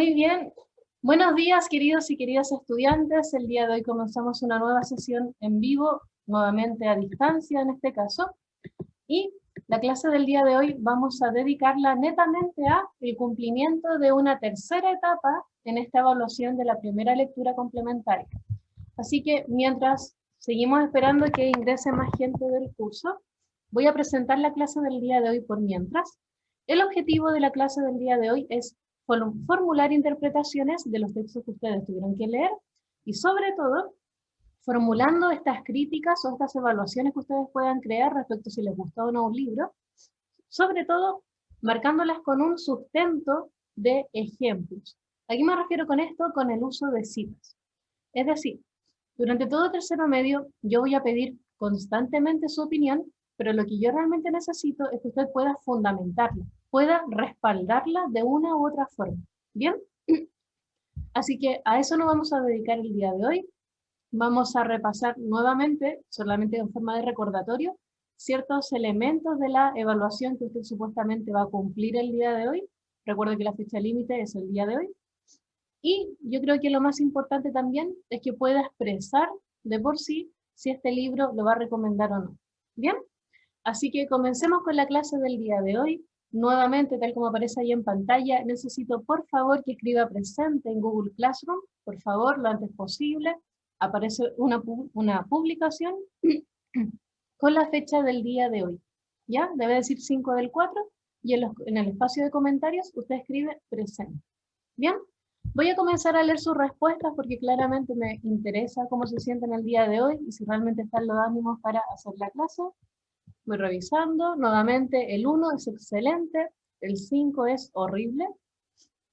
Muy bien. Buenos días, queridos y queridas estudiantes. El día de hoy comenzamos una nueva sesión en vivo, nuevamente a distancia en este caso. Y la clase del día de hoy vamos a dedicarla netamente a el cumplimiento de una tercera etapa en esta evaluación de la primera lectura complementaria. Así que mientras seguimos esperando que ingrese más gente del curso, voy a presentar la clase del día de hoy por mientras. El objetivo de la clase del día de hoy es formular interpretaciones de los textos que ustedes tuvieron que leer y sobre todo formulando estas críticas o estas evaluaciones que ustedes puedan crear respecto a si les gustó o no un libro, sobre todo marcándolas con un sustento de ejemplos. ¿A qué me refiero con esto? Con el uso de citas. Es decir, durante todo tercero medio yo voy a pedir constantemente su opinión, pero lo que yo realmente necesito es que usted pueda fundamentarla, pueda respaldarla de una u otra forma. ¿Bien? Así que a eso nos vamos a dedicar el día de hoy. Vamos a repasar nuevamente, solamente en forma de recordatorio, ciertos elementos de la evaluación que usted supuestamente va a cumplir el día de hoy. Recuerde que la fecha límite es el día de hoy. Y yo creo que lo más importante también es que pueda expresar de por sí si este libro lo va a recomendar o no. ¿Bien? Así que comencemos con la clase del día de hoy. Nuevamente, tal como aparece ahí en pantalla, necesito por favor que escriba presente en Google Classroom, por favor, lo antes posible. Aparece una publicación con la fecha del día de hoy. ¿Ya? Debe decir 5/4 y en el espacio de comentarios usted escribe presente. ¿Bien? Voy a comenzar a leer sus respuestas porque claramente me interesa cómo se sienten el día de hoy y si realmente están los ánimos para hacer la clase. Voy revisando, nuevamente el 1 es excelente, el 5 es horrible.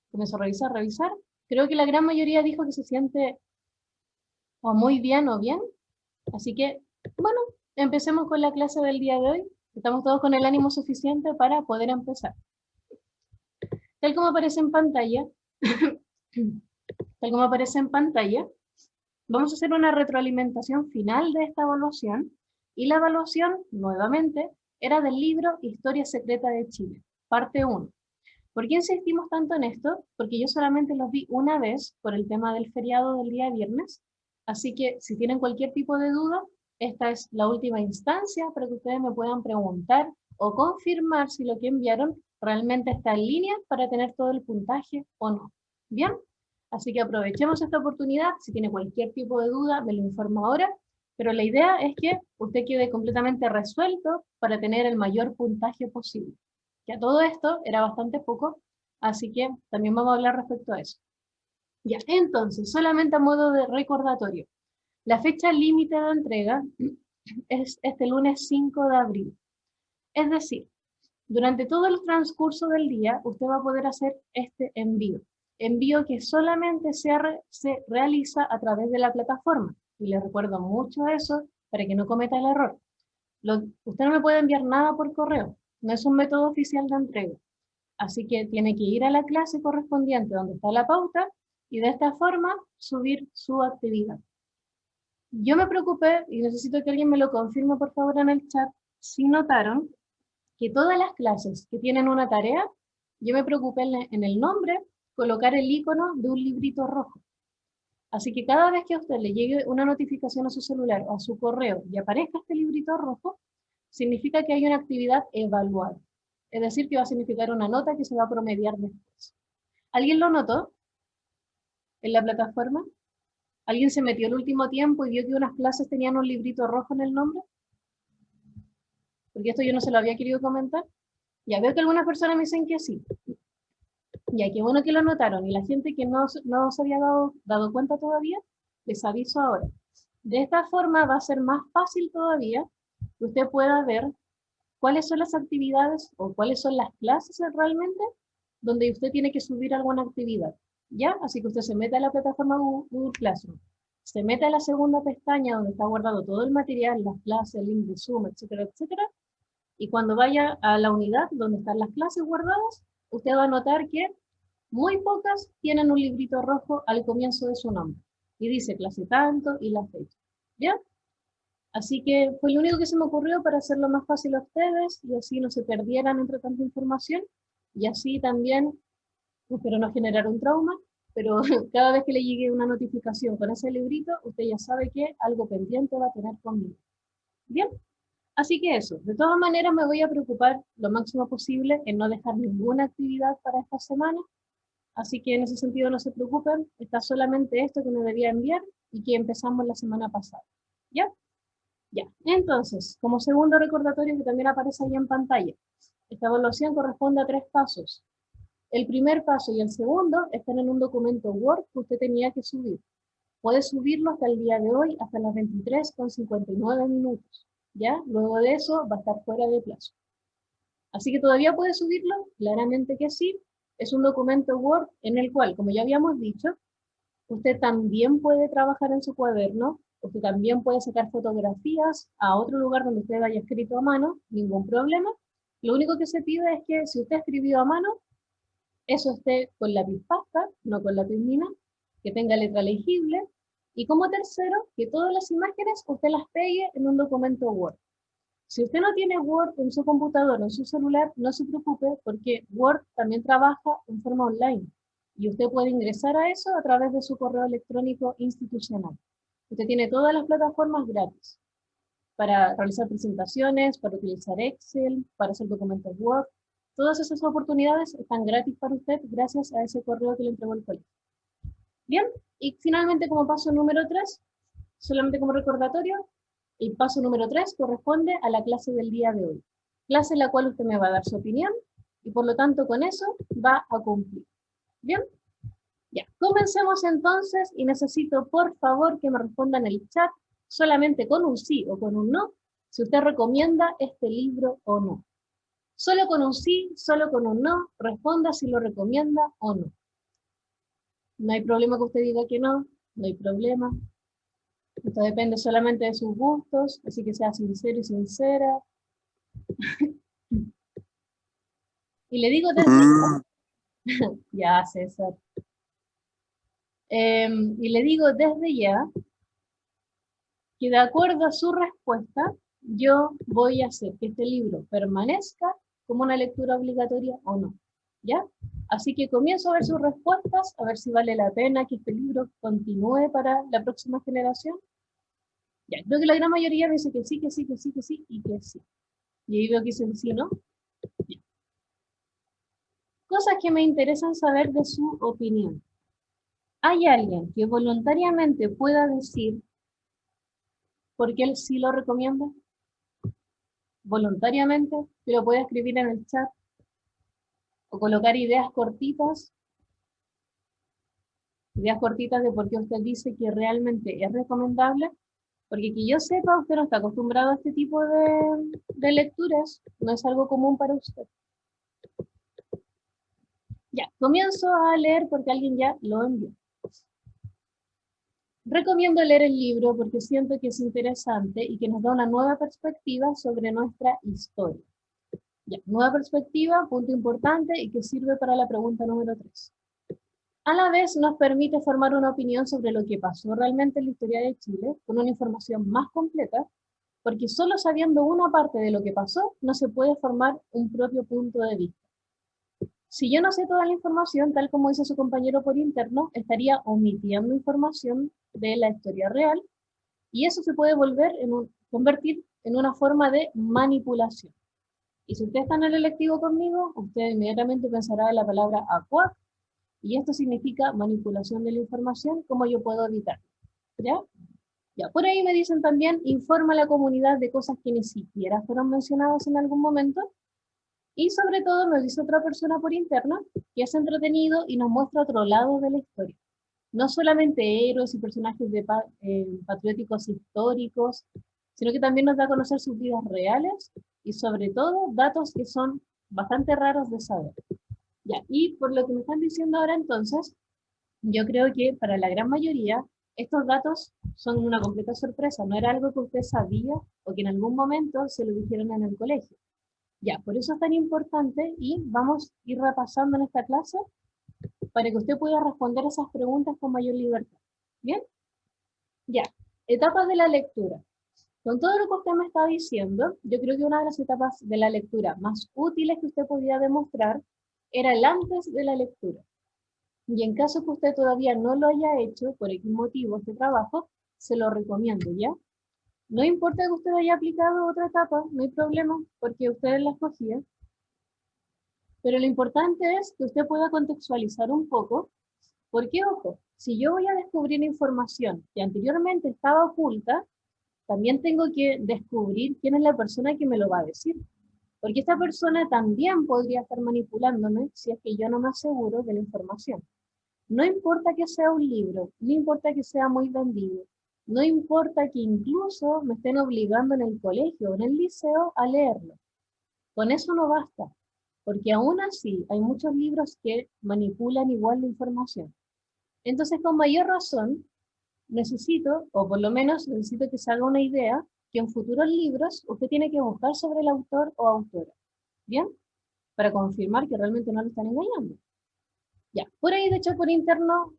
Comienzo a revisar. Creo que la gran mayoría dijo que se siente o muy bien o bien. Así que, bueno, empecemos con la clase del día de hoy. Estamos todos con el ánimo suficiente para poder empezar. Tal como aparece en pantalla, vamos a hacer una retroalimentación final de esta evaluación. Y la evaluación, nuevamente, era del libro Historia Secreta de Chile, parte 1. ¿Por qué insistimos tanto en esto? Porque yo solamente los vi una vez por el tema del feriado del día viernes, así que si tienen cualquier tipo de duda, esta es la última instancia para que ustedes me puedan preguntar o confirmar si lo que enviaron realmente está en línea para tener todo el puntaje o no. ¿Bien? Así que aprovechemos esta oportunidad, si tiene cualquier tipo de duda, me lo informa ahora, pero la idea es que usted quede completamente resuelto para tener el mayor puntaje posible. Ya todo esto era bastante poco, así que también vamos a hablar respecto a eso. Ya, entonces, solamente a modo de recordatorio, la fecha límite de entrega es este lunes 5 de abril. Es decir, durante todo el transcurso del día, usted va a poder hacer este envío que solamente se realiza a través de la plataforma. Y le recuerdo mucho eso para que no cometa el error. Usted no me puede enviar nada por correo, no es un método oficial de entrega. Así que tiene que ir a la clase correspondiente donde está la pauta y de esta forma subir su actividad. Yo me preocupé y necesito que alguien me lo confirme por favor en el chat si notaron que todas las clases que tienen una tarea, yo me preocupé en el nombre colocar el icono de un librito rojo. Así que cada vez que a usted le llegue una notificación a su celular o a su correo y aparezca este librito rojo, significa que hay una actividad evaluada. Es decir, que va a significar una nota que se va a promediar después. ¿Alguien lo notó en la plataforma? ¿Alguien se metió el último tiempo y vio que unas clases tenían un librito rojo en el nombre? Porque esto yo no se lo había querido comentar. Ya veo que algunas personas me dicen que sí. Ya, qué bueno que lo notaron. Y la gente que no se había dado cuenta todavía, les aviso ahora. De esta forma va a ser más fácil todavía que usted pueda ver cuáles son las actividades o cuáles son las clases realmente donde usted tiene que subir alguna actividad. ¿Ya? Así que usted se mete a la plataforma Google Classroom, se mete a la segunda pestaña donde está guardado todo el material, las clases, el link de Zoom, etcétera, etcétera. Y cuando vaya a la unidad donde están las clases guardadas, usted va a notar que muy pocas tienen un librito rojo al comienzo de su nombre. Y dice clase tanto y la fecha. ¿Ya? Así que fue lo único que se me ocurrió para hacerlo más fácil a ustedes y así no se perdieran entre tanta información. Y así también Espero no generar un trauma, pero cada vez que le llegue una notificación con ese librito, usted ya sabe que algo pendiente va a tener conmigo. Bien, así que eso. De todas maneras me voy a preocupar lo máximo posible en no dejar ninguna actividad para esta semana. Así que en ese sentido no se preocupen, está solamente esto que me debía enviar y que empezamos la semana pasada. ¿Ya? Ya. Entonces, como segundo recordatorio que también aparece ahí en pantalla, esta evaluación corresponde a 3 pasos. El primer paso y el segundo están en un documento Word que usted tenía que subir. Puede subirlo hasta el día de hoy, hasta las 23:59 minutos. ¿Ya? Luego de eso va a estar fuera de plazo. Así que todavía puede subirlo, claramente que sí. Es un documento Word en el cual, como ya habíamos dicho, usted también puede trabajar en su cuaderno, usted también puede sacar fotografías a otro lugar donde usted haya escrito a mano, ningún problema. Lo único que se pide es que si usted escribió a mano, eso esté con lápiz pasta, no con lápiz mina, que tenga letra legible, y como tercero, que todas las imágenes usted las pegue en un documento Word. Si usted no tiene Word en su computador o en su celular, no se preocupe porque Word también trabaja en forma online y usted puede ingresar a eso a través de su correo electrónico institucional. Usted tiene todas las plataformas gratis para realizar presentaciones, para utilizar Excel, para hacer documentos Word. Todas esas oportunidades están gratis para usted gracias a ese correo que le entregó el colegio. Bien, y finalmente como paso número 3, solamente como recordatorio, el paso número 3 corresponde a la clase del día de hoy. Clase en la cual usted me va a dar su opinión y por lo tanto con eso va a cumplir. ¿Bien? Ya, comencemos entonces y necesito por favor que me respondan en el chat solamente con un sí o con un no, si usted recomienda este libro o no. Solo con un sí, solo con un no, responda si lo recomienda o no. No hay problema que usted diga que no, no hay problema. Esto depende solamente de sus gustos, así que sea sincero y sincera. Y le digo desde ya, César. Y le digo desde ya que de acuerdo a su respuesta, yo voy a hacer que este libro permanezca como una lectura obligatoria o no. ¿Ya? Así que comienzo a ver sus respuestas, a ver si vale la pena que este libro continúe para la próxima generación. Ya, creo que la gran mayoría me dice que sí, que sí, que sí, que sí y que sí. Y ahí veo que dicen sí, ¿no? Ya. Cosas que me interesan saber de su opinión. ¿Hay alguien que voluntariamente pueda decir por qué él sí lo recomienda? Voluntariamente, que lo puede escribir en el chat o colocar ideas cortitas de por qué usted dice que realmente es recomendable, porque que yo sepa, usted no está acostumbrado a este tipo de lecturas, no es algo común para usted. Ya, comienzo a leer porque alguien ya lo envió. Recomiendo leer el libro porque siento que es interesante y que nos da una nueva perspectiva sobre nuestra historia. Ya, nueva perspectiva, punto importante y que sirve para la pregunta número 3. A la vez nos permite formar una opinión sobre lo que pasó realmente en la historia de Chile, con una información más completa, porque solo sabiendo una parte de lo que pasó, no se puede formar un propio punto de vista. Si yo no sé toda la información, tal como dice su compañero por interno, estaría omitiendo información de la historia real, y eso se puede convertir en una forma de manipulación. Y si usted está en el electivo conmigo, usted inmediatamente pensará en la palabra ACUAC, y esto significa manipulación de la información, ¿cómo yo puedo evitar? ¿Ya? Ya, por ahí me dicen también, informa a la comunidad de cosas que ni siquiera fueron mencionadas en algún momento, y sobre todo me dice otra persona por interno, que es entretenido y nos muestra otro lado de la historia. No solamente héroes y personajes patrióticos históricos, sino que también nos da a conocer sus vidas reales y sobre todo datos que son bastante raros de saber. Ya, y por lo que me están diciendo ahora entonces, yo creo que para la gran mayoría estos datos son una completa sorpresa, no era algo que usted sabía o que en algún momento se lo dijeron en el colegio. Ya, por eso es tan importante y vamos a ir repasando en esta clase para que usted pueda responder esas preguntas con mayor libertad. ¿Bien? Ya, etapas de la lectura. Con todo lo que usted me está diciendo, yo creo que una de las etapas de la lectura más útiles que usted podía demostrar era el antes de la lectura. Y en caso que usted todavía no lo haya hecho, por X motivo, este trabajo, se lo recomiendo, ¿ya? No importa que usted haya aplicado otra etapa, no hay problema, porque usted la escogía. Pero lo importante es que usted pueda contextualizar un poco, porque, ojo, si yo voy a descubrir información que anteriormente estaba oculta, también tengo que descubrir quién es la persona que me lo va a decir. Porque esta persona también podría estar manipulándome si es que yo no me aseguro de la información. No importa que sea un libro, no importa que sea muy vendido, no importa que incluso me estén obligando en el colegio o en el liceo a leerlo. Con eso no basta, porque aún así hay muchos libros que manipulan igual la información. Entonces, con mayor razón, necesito, o por lo menos necesito que se haga una idea, que en futuros libros usted tiene que buscar sobre el autor o autora. ¿Bien? Para confirmar que realmente no lo están engañando. Ya, por ahí de hecho por interno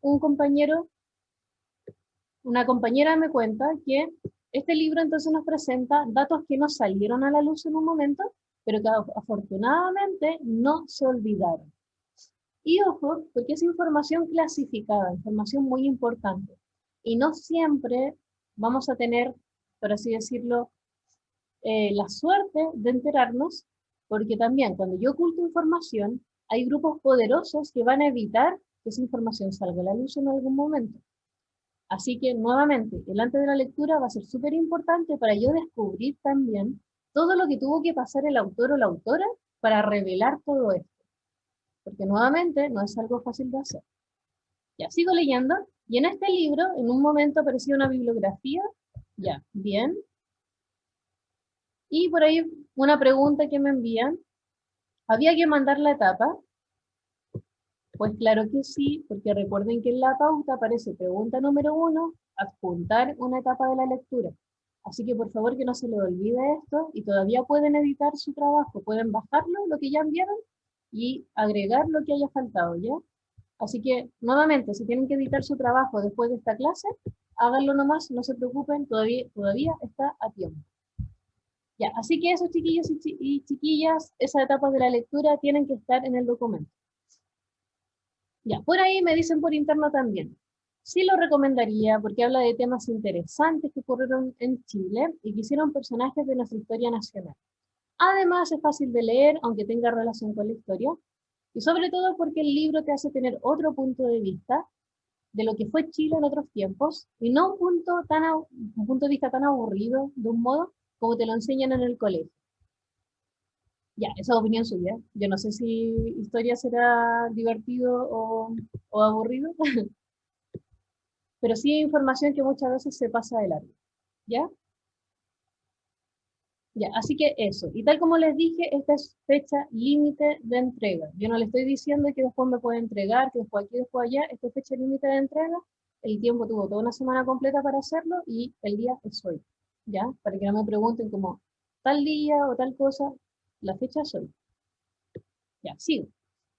una compañera me cuenta que este libro entonces nos presenta datos que no salieron a la luz en un momento, pero que afortunadamente no se olvidaron. Y ojo, porque es información clasificada, información muy importante. Y no siempre vamos a tener, por así decirlo, la suerte de enterarnos, porque también cuando yo oculto información, hay grupos poderosos que van a evitar que esa información salga a la luz en algún momento. Así que, nuevamente, el antes de la lectura va a ser súper importante para yo descubrir también todo lo que tuvo que pasar el autor o la autora para revelar todo esto. Porque, nuevamente, no es algo fácil de hacer. Ya, sigo leyendo. Y en este libro, en un momento apareció una bibliografía. Ya, bien. Y por ahí una pregunta que me envían. ¿Había que mandar la etapa? Pues claro que sí, porque recuerden que en la pauta aparece pregunta número 1, adjuntar una etapa de la lectura. Así que por favor que no se les olvide esto y todavía pueden editar su trabajo, pueden bajarlo, lo que ya enviaron, y agregar lo que haya faltado, ¿ya? Así que, nuevamente, si tienen que editar su trabajo después de esta clase, háganlo nomás, no se preocupen, todavía está a tiempo. Ya, así que esos chiquillos y chiquillas, esas etapas de la lectura tienen que estar en el documento. Ya, por ahí me dicen por interno también. Sí lo recomendaría porque habla de temas interesantes que ocurrieron en Chile y que hicieron personajes de nuestra historia nacional. Además es fácil de leer, aunque tenga relación con la historia, y sobre todo porque el libro te hace tener otro punto de vista de lo que fue Chile en otros tiempos, y no un punto de vista tan aburrido, de un modo, como te lo enseñan en el colegio. Ya, esa es opinión suya. Yo no sé si historia será divertido o aburrido, pero sí hay información que muchas veces se pasa de largo. ¿Ya? Ya, así que eso. Y tal como les dije, esta es fecha límite de entrega. Yo no le estoy diciendo que después me puede entregar, que después aquí, después allá. Esta es fecha límite de entrega. El tiempo tuvo toda una semana completa para hacerlo y el día es hoy. ¿Ya? Para que no me pregunten como tal día o tal cosa. La fecha es hoy. Ya, sigo.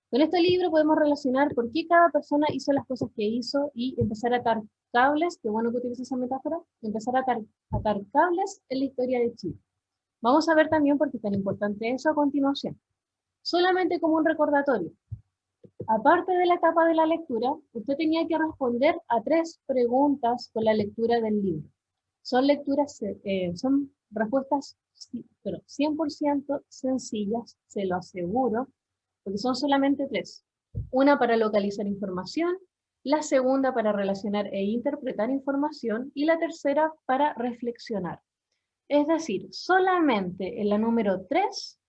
Con este libro podemos relacionar por qué cada persona hizo las cosas que hizo y empezar a atar cables, qué bueno que utilice esa metáfora, empezar a atar cables en la historia de Chile. Vamos a ver también por qué es tan importante eso a continuación. Solamente como un recordatorio. Aparte de la etapa de la lectura, usted tenía que responder a 3 preguntas con la lectura del libro. Son son respuestas 100% sencillas, se lo aseguro, porque son solamente 3. Una para localizar información, la segunda para relacionar e interpretar información y la tercera para reflexionar. Es decir, solamente en la número 3,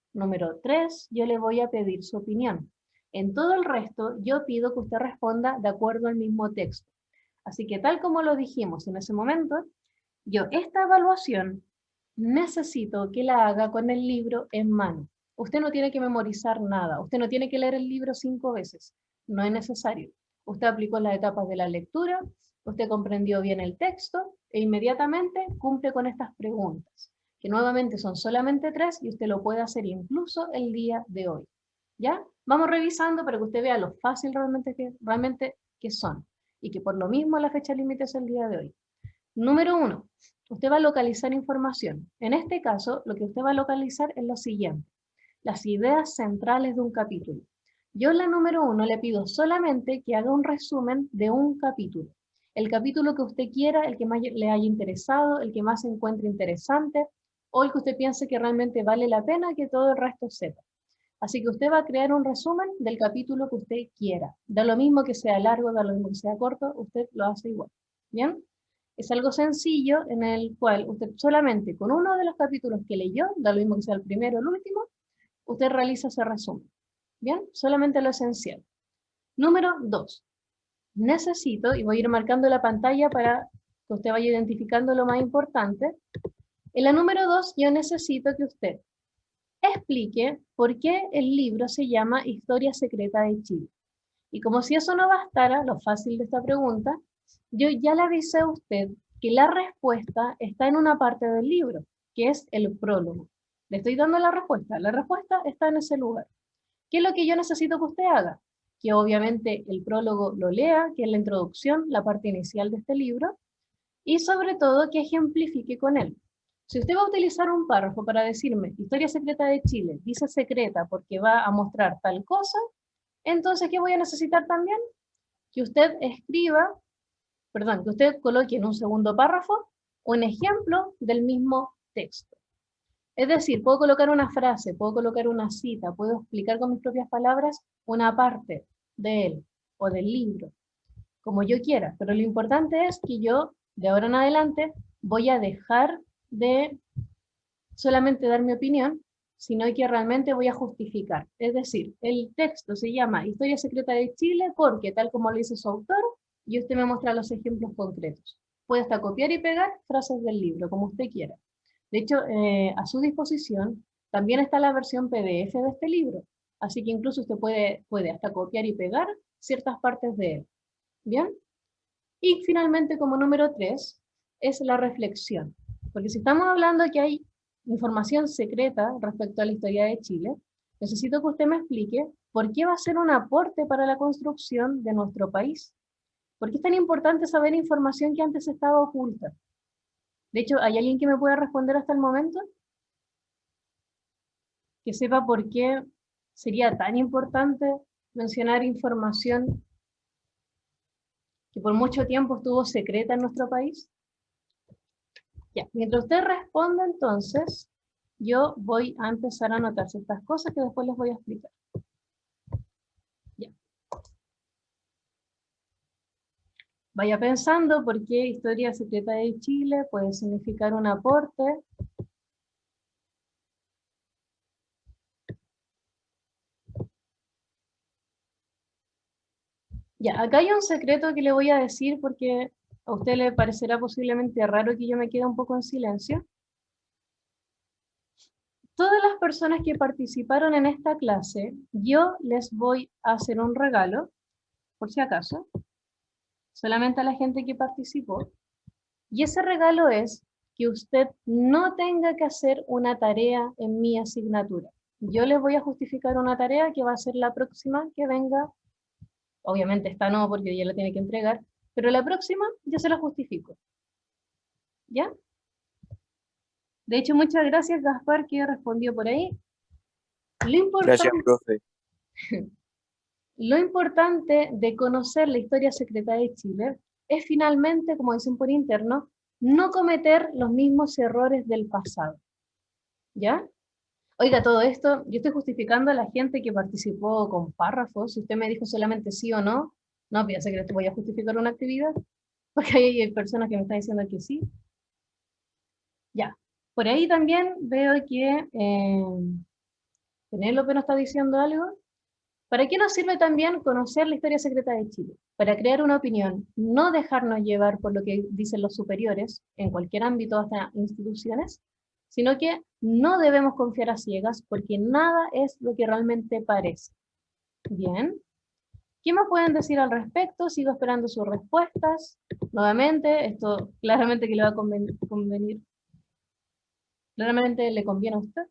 yo le voy a pedir su opinión. En todo el resto, yo pido que usted responda de acuerdo al mismo texto. Así que tal como lo dijimos en ese momento, yo esta evaluación necesito que la haga con el libro en mano. Usted no tiene que memorizar nada, usted no tiene que leer el libro 5 veces, no es necesario. Usted aplicó las etapas de la lectura, usted comprendió bien el texto e inmediatamente cumple con estas preguntas, que nuevamente son solamente 3 y usted lo puede hacer incluso el día de hoy. ¿Ya? Vamos revisando para que usted vea lo fácil realmente que son y que por lo mismo la fecha límite es el día de hoy. Número 1, usted va a localizar información. En este caso, lo que usted va a localizar es lo siguiente: las ideas centrales de un capítulo. Yo en la número 1 le pido solamente que haga un resumen de un capítulo. El capítulo que usted quiera, el que más le haya interesado, el que más se encuentre interesante, o el que usted piense que realmente vale la pena que todo el resto sepa. Así que usted va a crear un resumen del capítulo que usted quiera. Da lo mismo que sea largo, da lo mismo que sea corto, usted lo hace igual. ¿Bien? Es algo sencillo en el cual usted solamente con uno de los capítulos que leyó, da lo mismo que sea el primero o el último, usted realiza ese resumen. ¿Bien? Solamente lo esencial. Número 2. Necesito, y voy a ir marcando la pantalla para que usted vaya identificando lo más importante. En la número 2 yo necesito que usted explique por qué el libro se llama Historia Secreta de Chile. Y como si eso no bastara, lo fácil de esta pregunta, yo ya le avisé a usted que la respuesta está en una parte del libro, que es el prólogo. Le estoy dando la respuesta está en ese lugar. ¿Qué es lo que yo necesito que usted haga? Que obviamente el prólogo lo lea, que es la introducción, la parte inicial de este libro, y sobre todo que ejemplifique con él. Si usted va a utilizar un párrafo para decirme, Historia Secreta de Chile, dice secreta porque va a mostrar tal cosa, entonces, ¿qué voy a necesitar también? Que usted escriba, que usted coloque en un segundo párrafo un ejemplo del mismo texto. Es decir, puedo colocar una frase, puedo colocar una cita, puedo explicar con mis propias palabras una parte de él o del libro, como yo quiera, pero lo importante es que yo, de ahora en adelante, voy a dejar de solamente dar mi opinión, sino que realmente voy a justificar. Es decir, el texto se llama Historia Secreta de Chile porque, tal como lo dice su autor, y usted me muestra los ejemplos concretos. Puede hasta copiar y pegar frases del libro, como usted quiera. De hecho, a su disposición también está la versión PDF de este libro, así que incluso usted puede hasta copiar y pegar ciertas partes de él. ¿Bien? Y finalmente, como número 3, es la reflexión. Porque si estamos hablando que hay información secreta respecto a la historia de Chile, necesito que usted me explique por qué va a ser un aporte para la construcción de nuestro país. ¿Por qué es tan importante saber información que antes estaba oculta? De hecho, ¿hay alguien que me pueda responder hasta el momento? Que sepa por qué sería tan importante mencionar información que por mucho tiempo estuvo secreta en nuestro país. Ya, mientras usted responda entonces, yo voy a empezar a anotar ciertas cosas que después les voy a explicar. Ya. Vaya pensando por qué Historia Secreta de Chile puede significar un aporte. Ya, acá hay un secreto que le voy a decir porque a usted le parecerá posiblemente raro que yo me quede un poco en silencio. Todas las personas que participaron en esta clase, yo les voy a hacer un regalo, por si acaso, solamente a la gente que participó, y ese regalo es que usted no tenga que hacer una tarea en mi asignatura. Yo les voy a justificar una tarea que va a ser la próxima que venga, obviamente esta no porque ya la tiene que entregar, pero la próxima yo se la justifico. ¿Ya? De hecho, muchas gracias Gaspar que respondió por ahí. Gracias, profe. Lo importante de conocer la historia secreta de Chile es finalmente, como dicen por interno, no cometer los mismos errores del pasado. ¿Ya? Oiga, todo esto, yo estoy justificando a la gente que participó con párrafos. Si usted me dijo solamente sí o no, no piense que le voy a justificar una actividad, porque hay personas que me están diciendo que sí. Ya. Por ahí también veo que Penélope nos está diciendo algo. ¿Para qué nos sirve también conocer la historia secreta de Chile? Para crear una opinión, no dejarnos llevar por lo que dicen los superiores, en cualquier ámbito, hasta instituciones, sino que no debemos confiar a ciegas porque nada es lo que realmente parece. Bien. ¿Qué más pueden decir al respecto? Sigo esperando sus respuestas. Nuevamente, esto claramente que le va a convenir. Claramente le conviene a usted.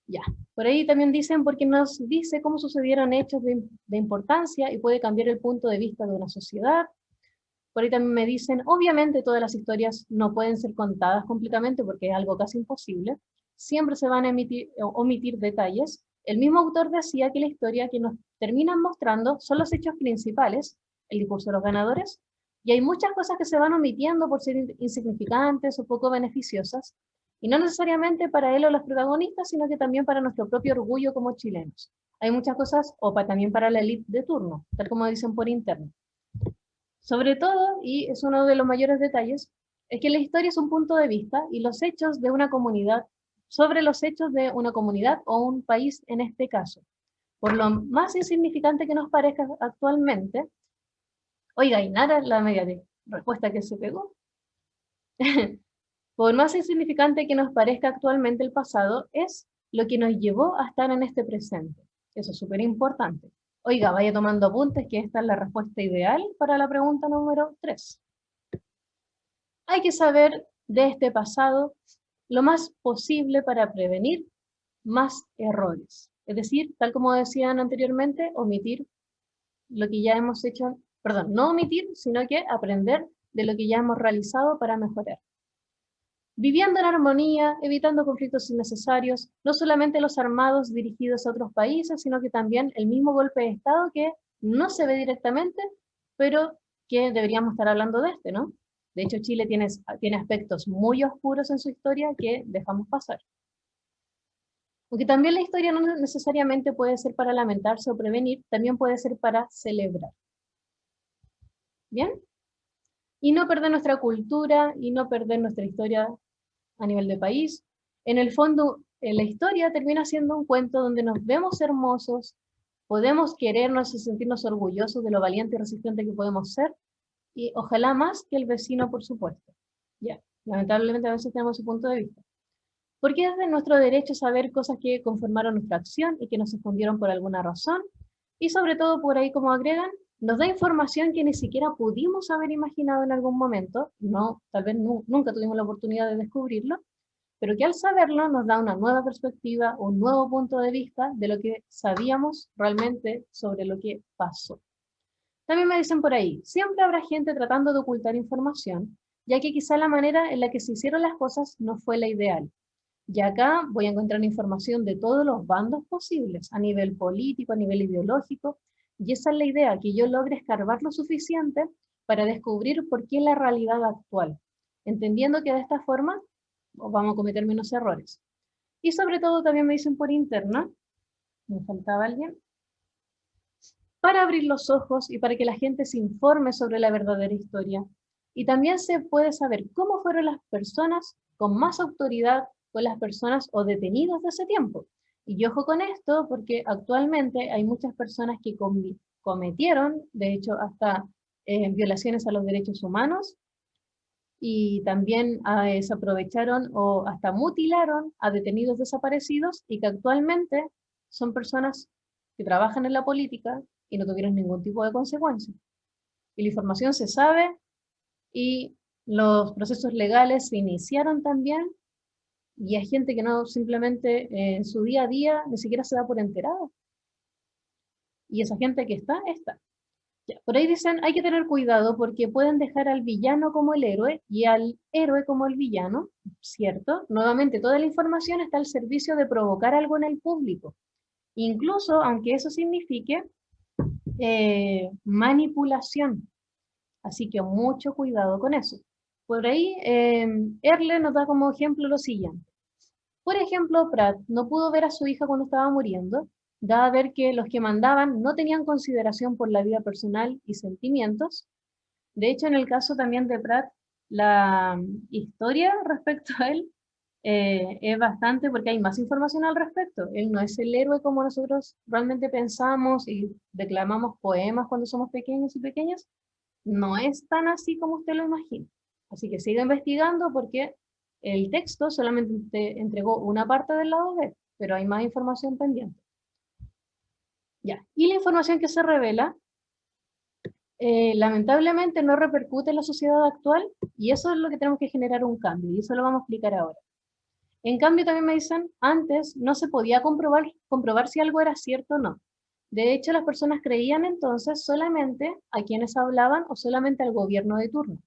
Ya. Por ahí también dicen porque nos dice cómo sucedieron hechos de importancia y puede cambiar el punto de vista de una sociedad. Por ahí también me dicen, obviamente todas las historias no pueden ser contadas completamente porque es algo casi imposible. Siempre se van a omitir detalles. el mismo autor decía que la historia que nos terminan mostrando son los hechos principales, el discurso de los ganadores, y hay muchas cosas que se van omitiendo por ser insignificantes o poco beneficiosas, y no necesariamente para él o los protagonistas, sino que también para nuestro propio orgullo como chilenos. Hay muchas cosas, también para la élite de turno, tal como dicen por interno. Sobre todo, y es uno de los mayores detalles, es que la historia es un punto de vista y los hechos de una comunidad, sobre los hechos de una comunidad o un país en este caso. Por lo más insignificante que nos parezca actualmente, oiga, y nada, la media de respuesta que se pegó. Por más insignificante que nos parezca actualmente el pasado, es lo que nos llevó a estar en este presente. Eso es súper importante. Oiga, vaya tomando apuntes que esta es la respuesta ideal para la pregunta número 3. Hay que saber de este pasado lo más posible para prevenir más errores. Es decir, tal como decían anteriormente, omitir lo que ya hemos hecho, perdón, no omitir, sino que aprender de lo que ya hemos realizado para mejorar. Viviendo en armonía, evitando conflictos innecesarios, no solamente los armados dirigidos a otros países, sino que también el mismo golpe de Estado que no se ve directamente, pero que deberíamos estar hablando de este, ¿no? De hecho, Chile tiene aspectos muy oscuros en su historia que dejamos pasar. Aunque también la historia no necesariamente puede ser para lamentarse o prevenir, también puede ser para celebrar. ¿Bien? Y no perder nuestra cultura y no perder nuestra historia a nivel de país. En el fondo, la historia termina siendo un cuento donde nos vemos hermosos, podemos querernos y sentirnos orgullosos de lo valiente y resistente que podemos ser, y ojalá más que el vecino, por supuesto. Ya, lamentablemente a veces tenemos su punto de vista. Porque es de nuestro derecho saber cosas que conformaron nuestra acción y que nos escondieron por alguna razón, y sobre todo por ahí, como agregan, nos da información que ni siquiera pudimos haber imaginado en algún momento, no, tal vez nunca tuvimos la oportunidad de descubrirlo, pero que al saberlo nos da una nueva perspectiva, un nuevo punto de vista de lo que sabíamos realmente sobre lo que pasó. También me dicen por ahí, siempre habrá gente tratando de ocultar información, ya que quizá la manera en la que se hicieron las cosas no fue la ideal. Y acá voy a encontrar información de todos los bandos posibles, a nivel político, a nivel ideológico, y esa es la idea, que yo logre escarbar lo suficiente para descubrir por qué la realidad actual, entendiendo que de esta forma vamos a cometer menos errores. Y sobre todo también me dicen por interna, me faltaba alguien, para abrir los ojos y para que la gente se informe sobre la verdadera historia. Y también se puede saber cómo fueron las personas con más autoridad, con las personas o detenidos de ese tiempo. Y yo ojo con esto porque actualmente hay muchas personas que cometieron, de hecho, hasta violaciones a los derechos humanos, y también se aprovecharon o hasta mutilaron a detenidos desaparecidos y que actualmente son personas que trabajan en la política y no tuvieron ningún tipo de consecuencia. Y la información se sabe y los procesos legales se iniciaron también y hay gente que no simplemente en su día a día ni siquiera se da por enterada. Y esa gente que está, está. Ya, por ahí dicen, hay que tener cuidado porque pueden dejar al villano como el héroe y al héroe como el villano, ¿cierto? Nuevamente, toda la información está al servicio de provocar algo en el público. Incluso, aunque eso signifique manipulación. Así que mucho cuidado con eso. Por ahí, Erle nos da como ejemplo lo siguiente. Por ejemplo, Pratt no pudo ver a su hija cuando estaba muriendo, daba a ver que los que mandaban no tenían consideración por la vida personal y sentimientos. De hecho, en el caso también de Pratt, la historia respecto a él es bastante porque hay más información al respecto. Él no es el héroe como nosotros realmente pensamos y declamamos poemas cuando somos pequeños y pequeñas. No es tan así como usted lo imagina. Así que siga investigando porque el texto solamente te entregó una parte del lado B, pero hay más información pendiente. Ya. Y la información que se revela, lamentablemente no repercute en la sociedad actual y eso es lo que tenemos que generar un cambio y eso lo vamos a explicar ahora. En cambio también me dicen, antes no se podía comprobar si algo era cierto o no. De hecho, las personas creían entonces solamente a quienes hablaban o solamente al gobierno de turno.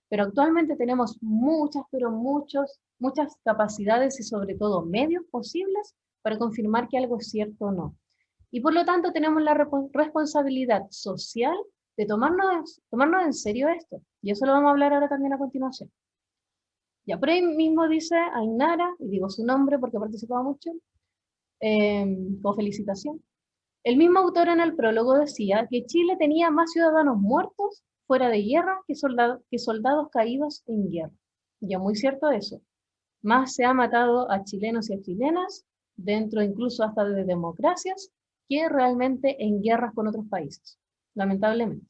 Pero actualmente tenemos muchas capacidades y sobre todo medios posibles para confirmar que algo es cierto o no. Y por lo tanto tenemos la responsabilidad social de tomarnos en serio esto. Y eso lo vamos a hablar ahora también a continuación. Ya por ahí mismo dice Ainara, y digo su nombre porque ha participado mucho, con felicitación. El mismo autor en el prólogo decía que Chile tenía más ciudadanos muertos fuera de guerra que soldados caídos en guerra. Ya muy cierto eso. Más se ha matado a chilenos y a chilenas, dentro incluso hasta de democracias, que realmente en guerras con otros países, lamentablemente.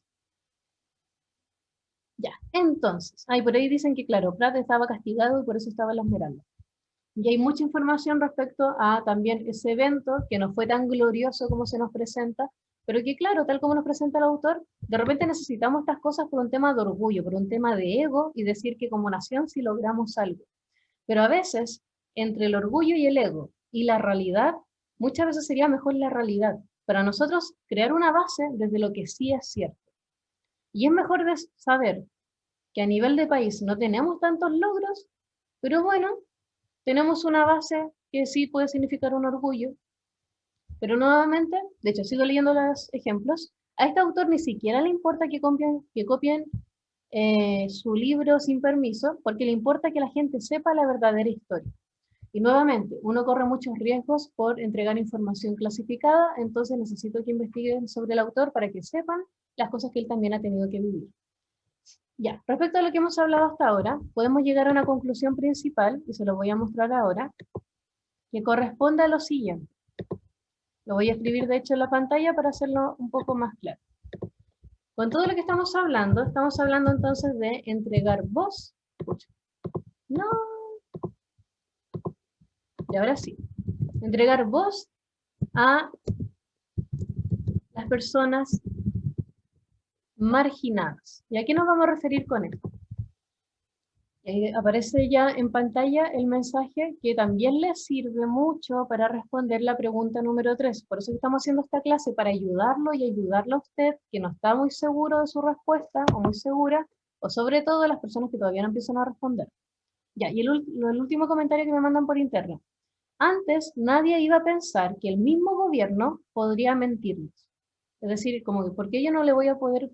Ya, entonces, por ahí dicen que claro, Prat estaba castigado y por eso estaba en la Esmeralda. Y hay mucha información respecto a también ese evento que no fue tan glorioso como se nos presenta, pero que claro, tal como nos presenta el autor, de repente necesitamos estas cosas por un tema de orgullo, por un tema de ego y decir que como nación sí logramos algo. Pero a veces, entre el orgullo y el ego y la realidad, muchas veces sería mejor la realidad. Para nosotros, crear una base desde lo que sí es cierto. Y es mejor saber que a nivel de país no tenemos tantos logros, pero bueno, tenemos una base que sí puede significar un orgullo. Pero nuevamente, de hecho sigo leyendo los ejemplos, a este autor ni siquiera le importa que copien su libro sin permiso, porque le importa que la gente sepa la verdadera historia. Y nuevamente, uno corre muchos riesgos por entregar información clasificada, entonces necesito que investiguen sobre el autor para que sepan las cosas que él también ha tenido que vivir. Ya, respecto a lo que hemos hablado hasta ahora, podemos llegar a una conclusión principal, y se lo voy a mostrar ahora, que corresponde a lo siguiente. Lo voy a escribir de hecho en la pantalla para hacerlo un poco más claro. Con todo lo que estamos hablando entonces de entregar voz. No. Y ahora sí. Entregar voz a las personas marginadas. ¿Y a qué nos vamos a referir con esto? Aparece ya en pantalla el mensaje que también les sirve mucho para responder la pregunta número 3. Por eso estamos haciendo esta clase, para ayudarlo y ayudarlo a usted que no está muy seguro de su respuesta o muy segura, o sobre todo a las personas que todavía no empiezan a responder. Ya, y el último comentario que me mandan por interno. Antes nadie iba a pensar que el mismo gobierno podría mentirnos. Es decir, como que ¿por qué yo no le voy a poder,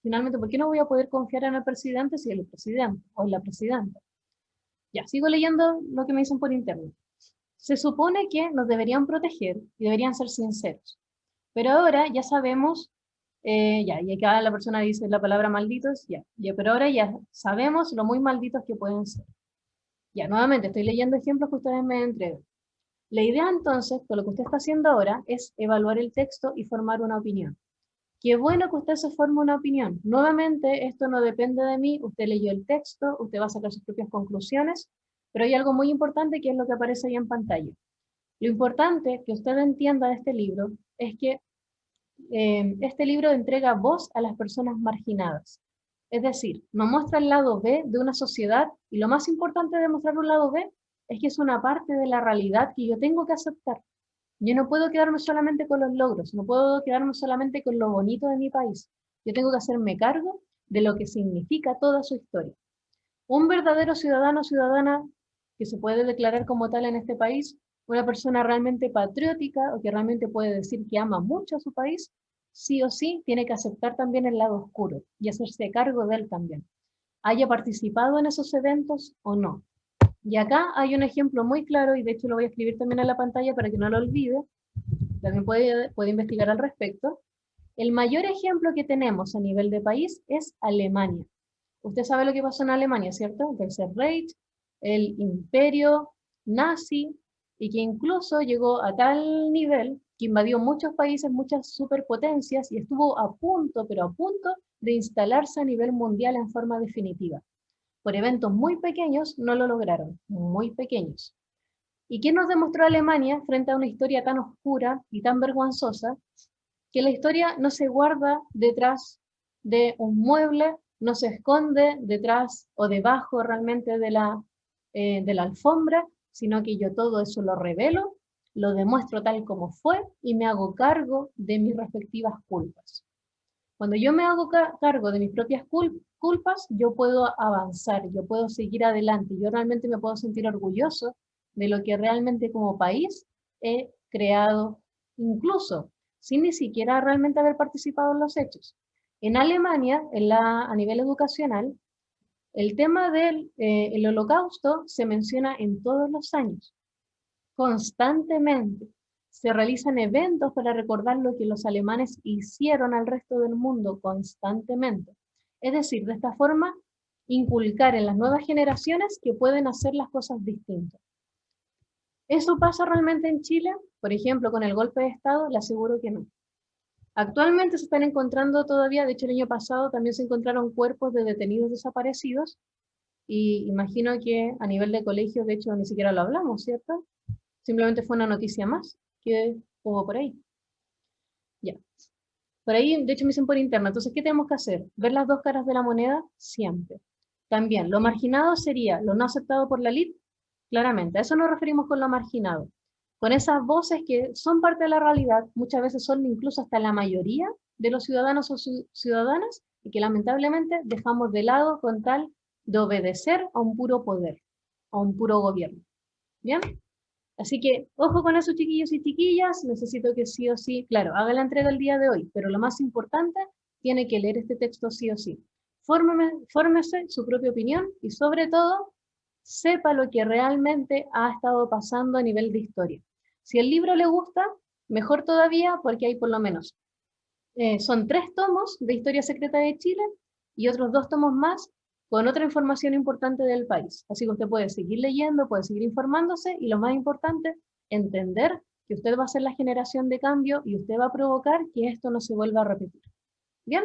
finalmente, por qué no voy a poder confiar en el presidente si el presidente o en la presidenta? Ya, sigo leyendo lo que me dicen por internet. Se supone que nos deberían proteger y deberían ser sinceros. Pero ahora ya sabemos, y acá la persona dice la palabra malditos, pero ahora ya sabemos lo muy malditos que pueden ser. Ya, nuevamente, estoy leyendo ejemplos que ustedes me entregan. La idea entonces, con lo que usted está haciendo ahora, es evaluar el texto y formar una opinión. Qué bueno que usted se forme una opinión. Nuevamente, esto no depende de mí, usted leyó el texto, usted va a sacar sus propias conclusiones, pero hay algo muy importante que es lo que aparece ahí en pantalla. Lo importante que usted entienda de este libro es que este libro entrega voz a las personas marginadas. Es decir, nos muestra el lado B de una sociedad, y lo más importante de mostrar un lado B es que es una parte de la realidad que yo tengo que aceptar. Yo no puedo quedarme solamente con los logros, no puedo quedarme solamente con lo bonito de mi país. Yo tengo que hacerme cargo de lo que significa toda su historia. Un verdadero ciudadano o ciudadana que se puede declarar como tal en este país, una persona realmente patriótica o que realmente puede decir que ama mucho a su país, sí o sí tiene que aceptar también el lado oscuro y hacerse cargo de él también. Haya participado en esos eventos o no. Y acá hay un ejemplo muy claro, y de hecho lo voy a escribir también en la pantalla para que no lo olvide, también puede investigar al respecto. El mayor ejemplo que tenemos a nivel de país es Alemania. Usted sabe lo que pasó en Alemania, ¿cierto? El Tercer Reich, el imperio nazi, y que incluso llegó a tal nivel que invadió muchos países, muchas superpotencias, y estuvo a punto, pero a punto, de instalarse a nivel mundial en forma definitiva. Por eventos muy pequeños no lo lograron, muy pequeños. ¿Y qué nos demostró Alemania frente a una historia tan oscura y tan vergonzosa? Que la historia no se guarda detrás de un mueble, no se esconde detrás o debajo realmente de la alfombra, sino que yo todo eso lo revelo, lo demuestro tal como fue y me hago cargo de mis respectivas culpas. Cuando yo me hago cargo de mis propias culpas, yo puedo avanzar, yo puedo seguir adelante, yo realmente me puedo sentir orgulloso de lo que realmente como país creado, incluso sin ni siquiera realmente haber participado en los hechos. En Alemania, a nivel educacional, el tema del el holocausto se menciona en todos los años, constantemente. Se realizan eventos para recordar lo que los alemanes hicieron al resto del mundo constantemente. Es decir, de esta forma, inculcar en las nuevas generaciones que pueden hacer las cosas distintas. ¿Eso pasa realmente en Chile? Por ejemplo, con el golpe de Estado, le aseguro que no. Actualmente se están encontrando todavía, de hecho el año pasado también se encontraron cuerpos de detenidos desaparecidos, y imagino que a nivel de colegios, de hecho, ni siquiera lo hablamos, ¿cierto? Simplemente fue una noticia más que hubo por ahí. Ya. Por ahí, de hecho, me dicen por interno. Entonces, ¿qué tenemos que hacer? Ver las dos caras de la moneda siempre. También, lo marginado sería lo no aceptado por la élite, claramente. A eso nos referimos con lo marginado. Con esas voces que son parte de la realidad, muchas veces son incluso hasta la mayoría de los ciudadanos o ciudadanas, y que lamentablemente dejamos de lado con tal de obedecer a un puro poder, a un puro gobierno. ¿Bien? Así que, ojo con eso, chiquillos y chiquillas, necesito que sí o sí, claro, haga la entrega el día de hoy, pero lo más importante, tiene que leer este texto sí o sí. Fórmese su propia opinión y sobre todo, sepa lo que realmente ha estado pasando a nivel de historia. Si el libro le gusta, mejor todavía, porque hay por lo menos, son 3 tomos de Historia Secreta de Chile y otros 2 tomos más con otra información importante del país. Así que usted puede seguir leyendo, puede seguir informándose y lo más importante, entender que usted va a ser la generación de cambio y usted va a provocar que esto no se vuelva a repetir. ¿Bien?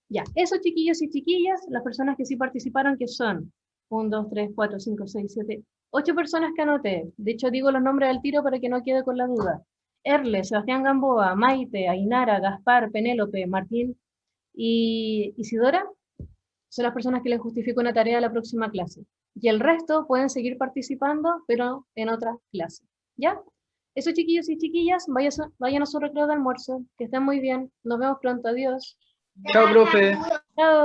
Ya, eso chiquillos y chiquillas, las personas que sí participaron, que son 1, 2, 3, 4, 5, 6, 7, 8 personas que anoté. De hecho, digo los nombres del tiro para que no quede con la duda. Erle, Sebastián Gamboa, Maite, Ainara, Gaspar, Penélope, Martín y Isidora son las personas que les justifico una tarea a la próxima clase. Y el resto pueden seguir participando, pero en otra clase. ¿Ya? Eso, chiquillos y chiquillas, vayan a su recreo de almuerzo. Que estén muy bien. Nos vemos pronto. Adiós. Chao, profe. Chao.